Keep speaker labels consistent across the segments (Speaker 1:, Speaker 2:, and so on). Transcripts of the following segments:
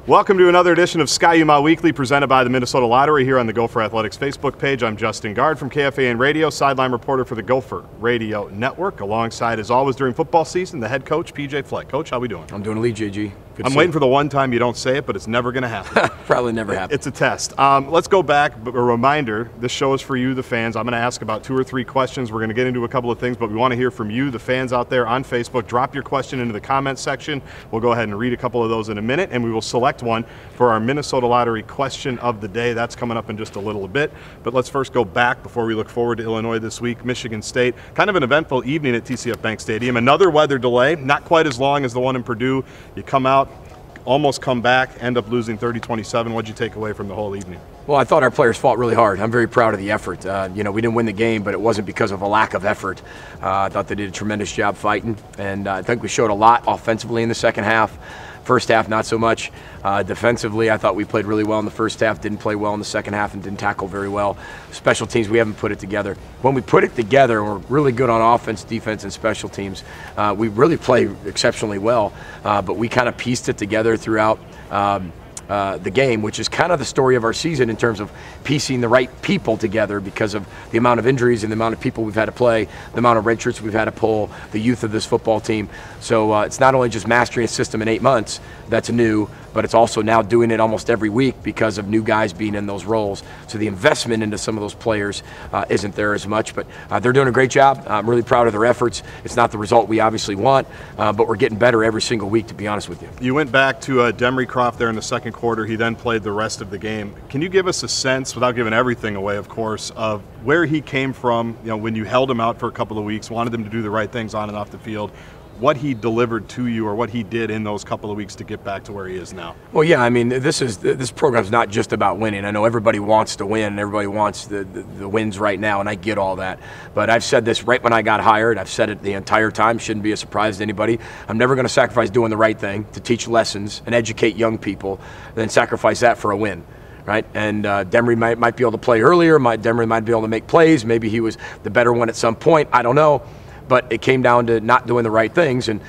Speaker 1: Welcome to another edition of Ski-U-Mah Weekly, presented by the Minnesota Lottery here on the Gopher Athletics Facebook page. I'm Justin Gard from KFAN Radio, sideline reporter for the Gopher Radio Network. Alongside, as always, during football season, the head coach, PJ Fleck. Coach, how we doing?
Speaker 2: I'm doing elite, JG.
Speaker 1: I'm waiting for the one time you don't say it, but it's never going to happen.
Speaker 2: Probably never happen.
Speaker 1: It's a test. Let's go back, but a reminder, this show is for you, the fans. I'm going to ask about 2 or 3 questions. We're going to get into a couple of things, but we want to hear from you, the fans out there on Facebook. Drop your question into the comments section. We'll go ahead and read a couple of those in a minute, and we will select one for our Minnesota Lottery question of the day. That's coming up in just a little bit. But let's first go back before we look forward to Illinois this week. Michigan State, kind of an eventful evening at TCF Bank Stadium. Another weather delay, not quite as long as the one in Purdue. You come out, almost come back, end up losing 30-27. What'd you take away from the whole evening?
Speaker 2: Well, I thought our players fought really hard. I'm very proud of the effort. We didn't win the game, but it wasn't because of a lack of effort. I thought they did a tremendous job fighting, and I think we showed a lot offensively in the second half. First half, not so much. Defensively, I thought we played really well in the first half, didn't play well in the second half, and didn't tackle very well. Special teams, we haven't put it together. When we put it together, we're really good on offense, defense, and special teams. We really play exceptionally well, but we kind of pieced it together throughout the game, which is kind of the story of our season in terms of piecing the right people together because of the amount of injuries and the amount of people we've had to play, the amount of red shirts we've had to pull, the youth of this football team. So it's not only just mastering a system in 8 months that's new, but it's also now doing it almost every week because of new guys being in those roles. So the investment into some of those players isn't there as much, but they're doing a great job. I'm really proud of their efforts. It's not the result we obviously want, but we're getting better every single week, to be honest with you.
Speaker 1: You went back to Demery there in the second quarter. He then played the rest of the game. Can you give us a sense, without giving everything away, of course, of where he came from, when you held him out for a couple of weeks, wanted him to do the right things on and off the field, what he delivered to you or what he did in those couple of weeks to get back to where he is now?
Speaker 2: Well, yeah, I mean, this program's not just about winning. I know everybody wants to win, and everybody wants the wins right now, and I get all that. But I've said this right when I got hired. I've said it the entire time. Shouldn't be a surprise to anybody. I'm never going to sacrifice doing the right thing to teach lessons and educate young people, then sacrifice that for a win. Right, and Demery might be able to play earlier. Demery might be able to make plays. Maybe he was the better one at some point. I don't know. But it came down to not doing the right things, and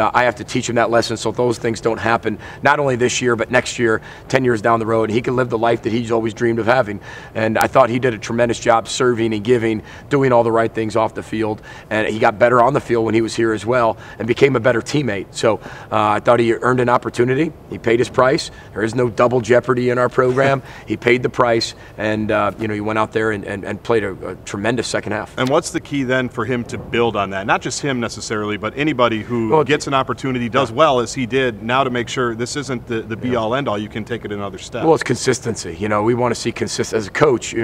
Speaker 2: I have to teach him that lesson so those things don't happen, not only this year, but next year, 10 years down the road. He can live the life that he's always dreamed of having. And I thought he did a tremendous job serving and giving, doing all the right things off the field. And he got better on the field when he was here as well and became a better teammate. So I thought he earned an opportunity. He paid his price. There is no double jeopardy in our program. He paid the price, and he went out there and played a tremendous second half.
Speaker 1: And what's the key then for him to build on that? Not just him necessarily, but anybody who gets an opportunity, does well as he did, now to make sure this isn't the be-all, end-all. You can take it another step.
Speaker 2: Well, it's consistency. We want to see consistency. As a coach,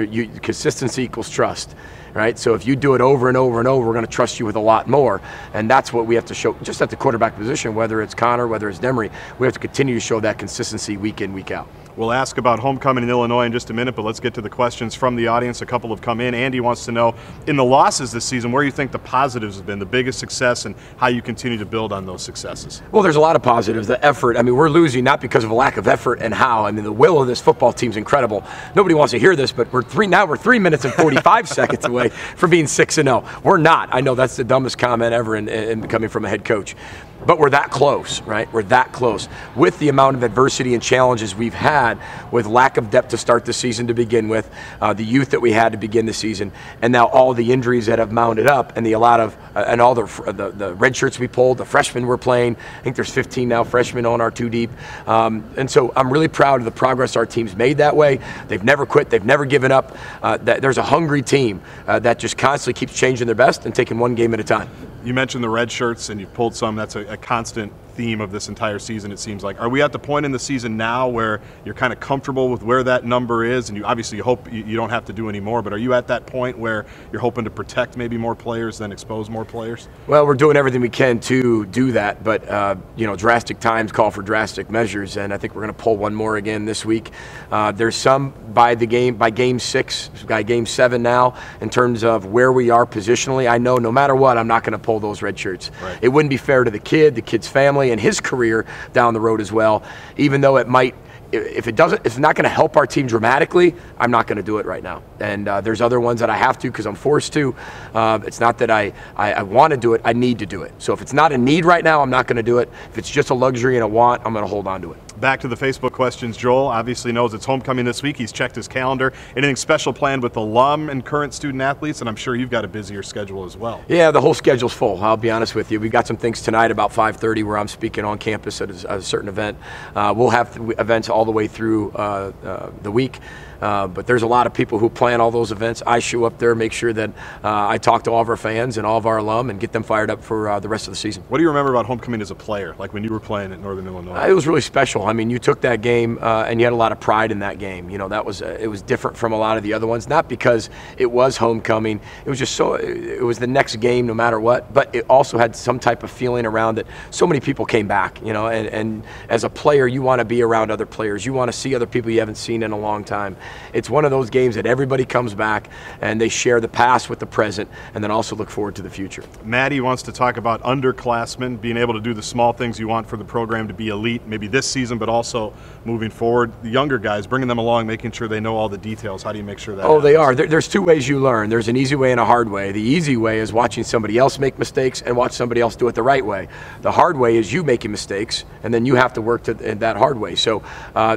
Speaker 2: consistency equals trust. Right? So if you do it over and over and over, we're going to trust you with a lot more. And that's what we have to show just at the quarterback position, whether it's Connor, whether it's Demery. We have to continue to show that consistency week in, week out.
Speaker 1: We'll ask about homecoming in Illinois in just a minute, but let's get to the questions from the audience. A couple have come in. Andy wants to know, in the losses this season, where you think the positives have been, the biggest success, and how you continue to build on those successes.
Speaker 2: Well, there's a lot of positives. The effort, we're losing not because of a lack of effort and how. The will of this football team's incredible. Nobody wants to hear this, but we're 3 minutes and 45 seconds away from being 6-0. We're not. I know that's the dumbest comment ever in coming from a head coach. But we're that close, right? We're that close. With the amount of adversity and challenges we've had, with lack of depth to start the season to begin with, the youth that we had to begin the season, and now all the injuries that have mounted up, and all the red shirts we pulled, the freshmen we're playing. I think there's 15 now freshmen on our 2 deep. And so I'm really proud of the progress our team's made that way. They've never quit. They've never given up. There's a hungry team that just constantly keeps changing their best and taking one game at a time.
Speaker 1: You mentioned the red shirts, and you've pulled some. That's a constant theme of this entire season, it seems like. Are we at the point in the season now where you're kind of comfortable with where that number is, and you obviously hope you don't have to do any more, but are you at that point where you're hoping to protect maybe more players than expose more players?
Speaker 2: Well, we're doing everything we can to do that, but drastic times call for drastic measures, and I think we're going to pull one more again this week. There's some by game 6, by game 7 now, in terms of where we are positionally. I know no matter what, I'm not going to pull those red shirts. Right. It wouldn't be fair to the kid's family, and his career down the road as well. Even though it might, if it's not going to help our team dramatically, I'm not going to do it right now. And there's other ones that I have to because I'm forced to. It's not that I want to do it, I need to do it. So if it's not a need right now, I'm not going to do it. If it's just a luxury and a want, I'm going to hold on to it.
Speaker 1: back to the Facebook questions. Joel obviously knows it's homecoming this week. He's checked his calendar. Anything special planned with alum and current student athletes? And I'm sure you've got a busier schedule as well.
Speaker 2: Yeah, the whole schedule's full. I'll be honest with you. We've got some things tonight about 5:30 where I'm speaking on campus at a certain event. We'll have events all the way through the week. But there's a lot of people who plan all those events. I show up there, make sure that I talk to all of our fans and all of our alum and get them fired up for the rest of the season.
Speaker 1: What do you remember about homecoming as a player, like when you were playing at Northern Illinois?
Speaker 2: It was really special. I mean, you took that game and you had a lot of pride in that game. You know, that was it was different from a lot of the other ones, not because it was homecoming. It was just it was the next game no matter what, but it also had some type of feeling around it. So many people came back, you know, and as a player, you want to be around other players. You want to see other people you haven't seen in a long time. It's one of those games that everybody comes back and they share the past with the present and then also look forward to the future.
Speaker 1: Maddie wants to talk about underclassmen, being able to do the small things you want for the program to be elite, maybe this season, but also moving forward. The younger guys, bringing them along, making sure they know all the details. How do you make sure that happens?
Speaker 2: They are. There's two ways you learn. There's an easy way and a hard way. The easy way is watching somebody else make mistakes and watch somebody else do it the right way. The hard way is you making mistakes and then you have to work in that hard way. So,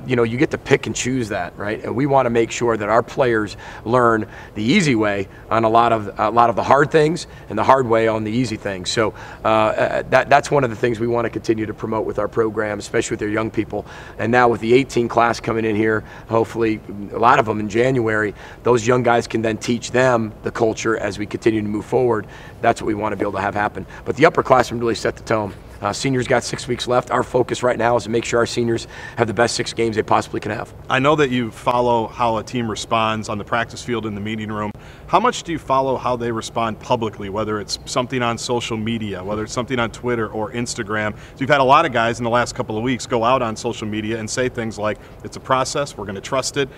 Speaker 2: you know, you get to pick and choose that, right? And we want to make sure that our players learn the easy way on a lot of the hard things and the hard way on the easy things. So that's one of the things we want to continue to promote with our program, especially with our young people. And now with the 18 class coming in here, hopefully a lot of them in January, those young guys can then teach them the culture as we continue to move forward. That's what we want to be able to have happen. But the upperclassmen really set the tone. Seniors got 6 weeks left. Our focus right now is to make sure our seniors have the best 6 games they possibly can have.
Speaker 1: I know that you follow how a team responds on the practice field, in the meeting room. How much do you follow how they respond publicly, whether it's something on social media, whether it's something on Twitter or Instagram? So you've had a lot of guys in the last couple of weeks go out on social media and say things like, it's a process, we're going to trust it,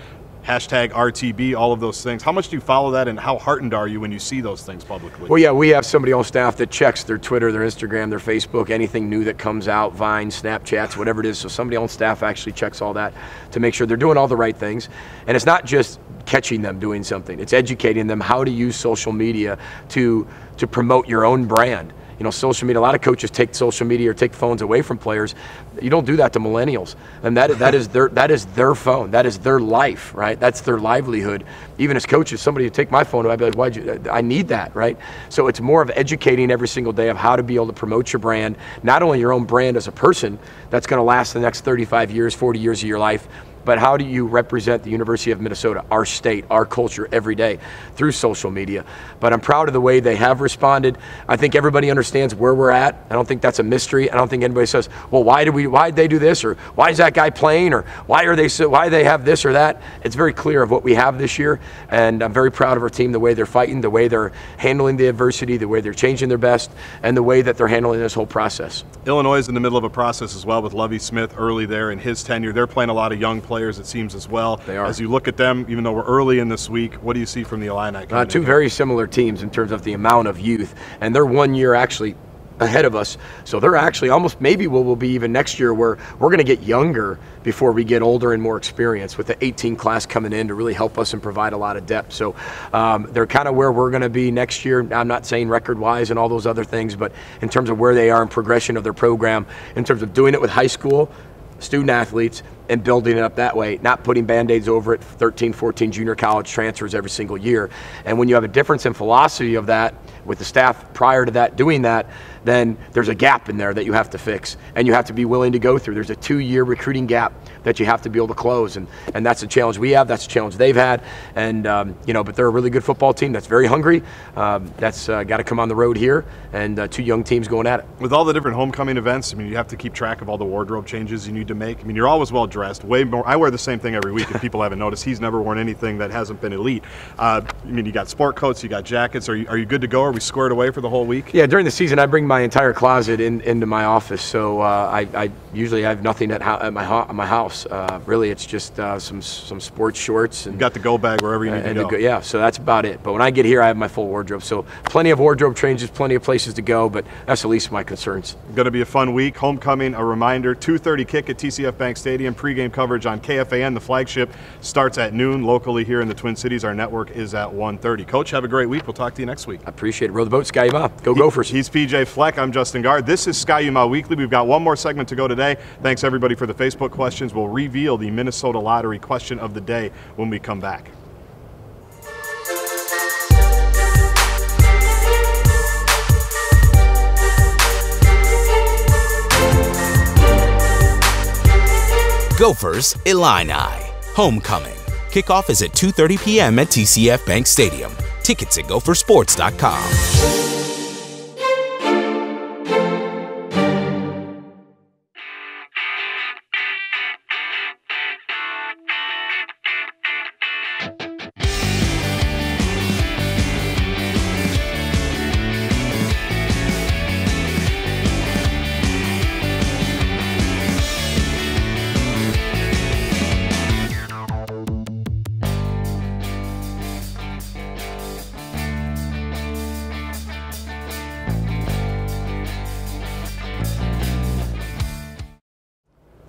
Speaker 1: hashtag RTB, all of those things. How much do you follow that, and how heartened are you when you see those things publicly?
Speaker 2: Well, yeah, we have somebody on staff that checks their Twitter, their Instagram, their Facebook, anything new that comes out, Vine, Snapchats, whatever it is. So somebody on staff actually checks all that to make sure they're doing all the right things. And it's not just catching them doing something. It's educating them how to use social media to promote your own brand. You know, social media, a lot of coaches take social media or take phones away from players. You don't do that to millennials. And that is their phone. That is their life, right? That's their livelihood. Even as coaches, somebody would take my phone, I'd be like, I need that, right? So it's more of educating every single day of how to be able to promote your brand, not only your own brand as a person that's going to last the next 35 years, 40 years of your life, but how do you represent the University of Minnesota, our state, our culture every day through social media? But I'm proud of the way they have responded. I think everybody understands where we're at. I don't think that's a mystery. I don't think anybody says, well, why did they do this, or why is that guy playing, or why do they have this or that? It's very clear of what we have this year, and I'm very proud of our team, the way they're fighting, the way they're handling the adversity, the way they're changing their best, and the way that they're handling this whole process.
Speaker 1: Illinois is in the middle of a process as well with Lovie Smith early there in his tenure. They're playing a lot of young players, it seems, as well.
Speaker 2: They are.
Speaker 1: As you look at them, even though we're early in this week, what do you see from the Illini?
Speaker 2: Two very similar teams in terms of the amount of youth, and they're 1 year actually ahead of us. So they're actually almost maybe what will be even next year, where we're going to get younger before we get older and more experience, with the 18 class coming in to really help us and provide a lot of depth. So they're kind of where we're going to be next year. I'm not saying record-wise and all those other things, but in terms of where they are in progression of their program, in terms of doing it with high school student athletes and building it up that way, not putting Band-Aids over it, 13, 14 junior college transfers every single year. And when you have a difference in philosophy of that with the staff prior to that doing that, then there's a gap in there that you have to fix, and you have to be willing to go through. There's a 2-year recruiting gap that you have to be able to close, and that's a challenge we have, that's a challenge they've had, and but they're a really good football team that's very hungry, that's got to come on the road here, and 2 young teams going at it.
Speaker 1: With all the different homecoming events, I mean, you have to keep track of all the wardrobe changes you need to make. I mean, you're always well dressed, way more. I wear the same thing every week if people haven't noticed. He's never worn anything that hasn't been elite. I mean, you got sport coats, you got jackets. Are you good to go? Are we squared away for the whole week?
Speaker 2: Yeah, during the season I bring my entire closet into my office, so I usually have nothing at my house. Really, it's just some sports shorts. And
Speaker 1: you got the go bag wherever you need to go.
Speaker 2: Yeah, so that's about it. But when I get here, I have my full wardrobe. So plenty of wardrobe changes, plenty of places to go, but that's the least of my concerns.
Speaker 1: Going to be a fun week. Homecoming, a reminder, 2:30 kick at TCF Bank Stadium. Pregame coverage on KFAN. The flagship starts at noon locally here in the Twin Cities. Our network is at 1:30. Coach, have a great week. We'll talk to you next week.
Speaker 2: I appreciate it. Row the boat, Ski-U-Mah. Go Gophers.
Speaker 1: He's PJ Fleck. Fleck. I'm Justin Gard. This is Ski-U-Mah Weekly. We've got one more segment to go today. Thanks everybody for the Facebook questions. We'll reveal the Minnesota Lottery question of the day when we come back.
Speaker 3: Gophers, Illini. Homecoming. Kickoff is at 2:30 p.m. at TCF Bank Stadium. Tickets at gophersports.com.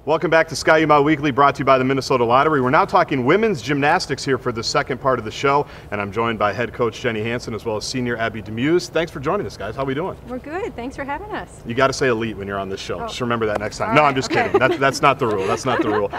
Speaker 1: Welcome back to Ski-U-Mah Weekly, brought to you by the Minnesota Lottery. We're now talking women's gymnastics here for the second part of the show, and I'm joined by head coach Jenny Hansen as well as senior Abby DeMuse. Thanks for joining us, guys. How are we doing?
Speaker 4: We're good. Thanks for having us.
Speaker 1: You got to say elite when you're on this show.
Speaker 4: Oh.
Speaker 1: Just remember that next time.
Speaker 4: All
Speaker 1: No,
Speaker 4: right,
Speaker 1: I'm just
Speaker 4: okay.
Speaker 1: kidding. That's not the rule. That's not the rule.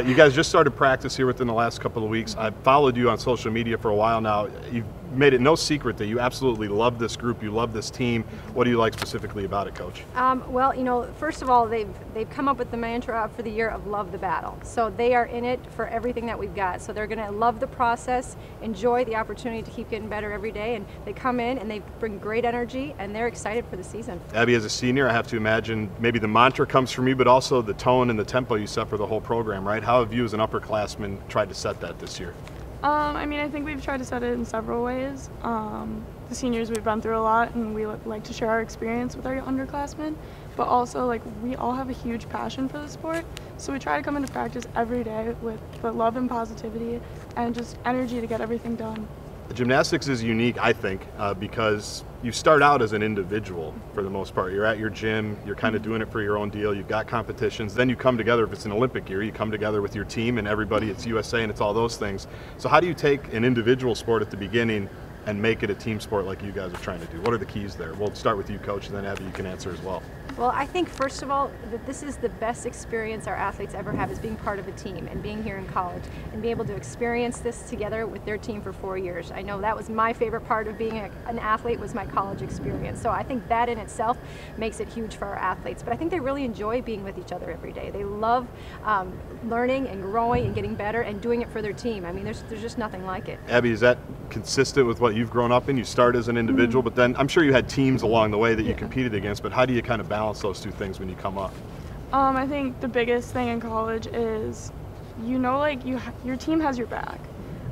Speaker 1: You guys just started practice here within the last couple of weeks. I've followed you on social media for a while now. You've made it no secret that you absolutely love this group. You love this team. What do you like specifically about it, Coach?
Speaker 4: Well, you know, first of all, they've come up with the mantra for the year of love the battle. So they are in it for everything that we've got. So they're going to love the process, enjoy the opportunity to keep getting better every day, and they come in and they bring great energy, and they're excited for the season.
Speaker 1: Abby, as a senior, I have to imagine maybe the mantra comes from you, but also the tone and the tempo you set for the whole program, right? How have you as an upperclassman tried to set that this year?
Speaker 5: I mean, I think we've tried to set it in several ways. The seniors, we've run through a lot, and we like to share our experience with our underclassmen, but also, like, we all have a huge passion for the sport, so we try to come into practice every day with the love and positivity and just energy to get everything done.
Speaker 1: Gymnastics is unique, I think, because you start out as an individual for the most part. You're at your gym, you're kind of doing it for your own deal, you've got competitions, then you come together. If it's an Olympic year, you come together with your team and everybody, it's USA and it's all those things. So how do you take an individual sport at the beginning and make it a team sport like you guys are trying to do? What are the keys there? We'll start with you, Coach, and then Abby, you can answer as well.
Speaker 4: Well, I think first of all that this is the best experience our athletes ever have, is being part of a team and being here in college and being able to experience this together with their team for 4 years. I know that was my favorite part of being an athlete, was my college experience. So I think that in itself makes it huge for our athletes. But I think they really enjoy being with each other every day. They love learning and growing and getting better and doing it for their team. I mean, there's just nothing like it.
Speaker 1: Abby, is that consistent with what you've grown up in? You start as an individual, but then I'm sure you had teams along the way that you competed against, but how do you kind of balance those two things when you come up?
Speaker 5: I think the biggest thing in college is, you know, like, your team has your back.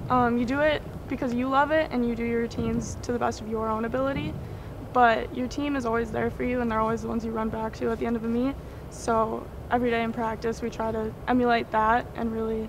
Speaker 5: You do it because you love it and you do your routines to the best of your own ability, but your team is always there for you and they're always the ones you run back to at the end of a meet. So every day in practice we try to emulate that and really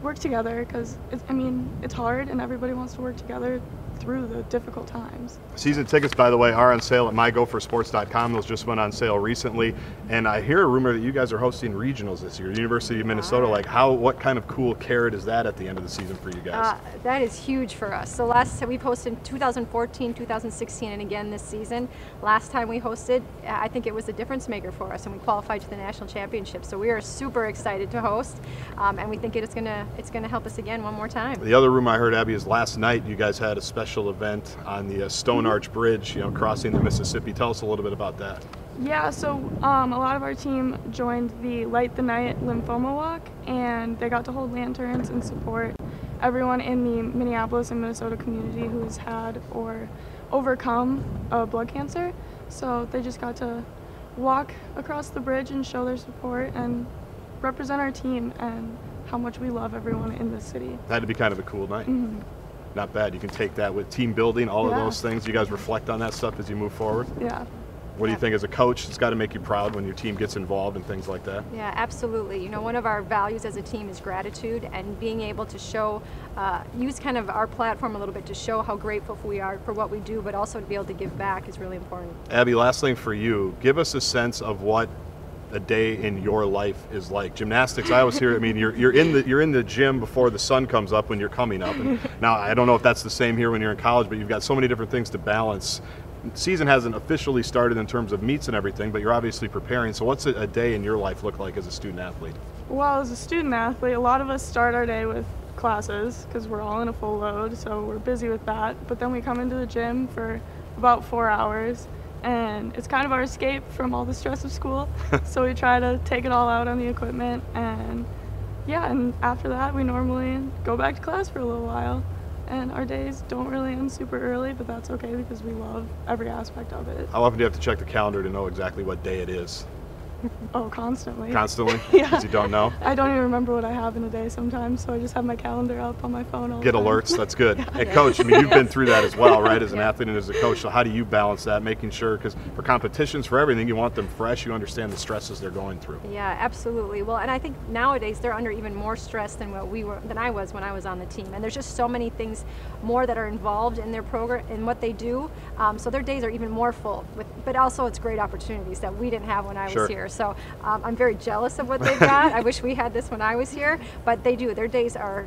Speaker 5: work together, because it's hard and everybody wants to work together through the difficult times.
Speaker 1: Season tickets, by the way, are on sale at mygophersports.com. Those just went on sale recently, and I hear a rumor that you guys are hosting regionals this year, University of Minnesota. Like, what kind of cool carrot is that at the end of the season for you guys?
Speaker 4: That is huge for us. So last time we hosted in 2014, 2016, and again this season. Last time we hosted, I think it was a difference maker for us, and we qualified to the national championship. So we are super excited to host, and we think it's gonna help us again one more time.
Speaker 1: The other rumor I heard, Abby, is last night you guys had a special event on the Stone Arch Bridge, you know, crossing the Mississippi. Tell us a little bit about that.
Speaker 5: Yeah, so a lot of our team joined the Light the Night Lymphoma Walk, and they got to hold lanterns and support everyone in the Minneapolis and Minnesota community who has had or overcome blood cancer. So they just got to walk across the bridge and show their support and represent our team and how much we love everyone in this city.
Speaker 1: That had to be kind of a cool night.
Speaker 5: Mm-hmm.
Speaker 1: Not bad. You can take that with team building, all of those things. You guys reflect on that stuff as you move forward?
Speaker 5: Yeah.
Speaker 1: What do you think as a coach? It's got to make you proud when your team gets involved and things like that.
Speaker 4: Yeah, absolutely. You know, one of our values as a team is gratitude, and being able to show, use kind of our platform a little bit to show how grateful we are for what we do, but also to be able to give back is really important.
Speaker 1: Abby, last thing for you. Give us a sense of what a day in your life is like. Gymnastics, I always hear, I mean, you're in the gym before the sun comes up when you're coming up. And now I don't know if that's the same here when you're in college, but you've got so many different things to balance. season hasn't officially started in terms of meets and everything, but you're obviously preparing. So what's a day in your life look like as a student athlete?
Speaker 5: Well, as a student athlete, a lot of us start our day with classes because we're all in a full load, so we're busy with that. But then we come into the gym for about 4 hours, and it's kind of our escape from all the stress of school. So we try to take it all out on the equipment, and yeah, and after that we normally go back to class for a little while. And our days don't really end super early, but that's okay because we love every aspect of it.
Speaker 1: How often do you have to check the calendar to know exactly what day it is?
Speaker 5: Oh, constantly.
Speaker 1: Constantly?
Speaker 5: Yeah.
Speaker 1: Because you don't know?
Speaker 5: I don't even remember what I have in a day sometimes, so I just have my calendar up on my phone all the
Speaker 1: Get
Speaker 5: time.
Speaker 1: alerts, that's good. And Coach, I mean, you've been through that as well, right, as an athlete and as a coach, so how do you balance that, making sure, because for competitions, for everything, you want them fresh, you understand the stresses they're going through.
Speaker 4: Yeah, absolutely. Well, and I think nowadays they're under even more stress than than I was when I was on the team. And there's just so many things more that are involved in their program and what they do. So their days are even more full. But also it's great opportunities that we didn't have when I was here. So I'm very jealous of what they've got. I wish we had this when I was here, but they do. Their days are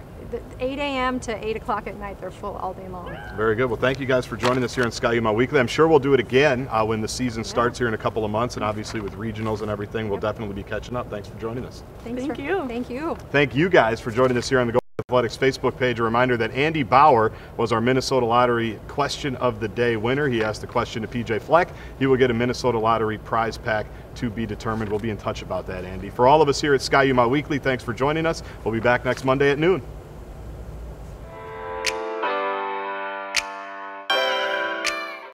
Speaker 4: 8 a.m. to 8 o'clock at night. They're full all day long.
Speaker 1: Very good. Well, thank you guys for joining us here on Ski-U-Mah Weekly. I'm sure we'll do it again when the season starts here in a couple of months, and obviously with regionals and everything, we'll definitely be catching up. Thanks for joining us.
Speaker 5: Thank you.
Speaker 4: Thank you.
Speaker 1: Thank you guys for joining us here on the Gophers Athletics Facebook page. A reminder that Andy Bauer was our Minnesota Lottery Question of the Day winner. He asked the question to PJ Fleck. He will get a Minnesota Lottery prize pack to be determined. We'll be in touch about that, Andy. For all of us here at Ski-U-Mah Weekly, thanks for joining us. We'll be back next Monday at noon.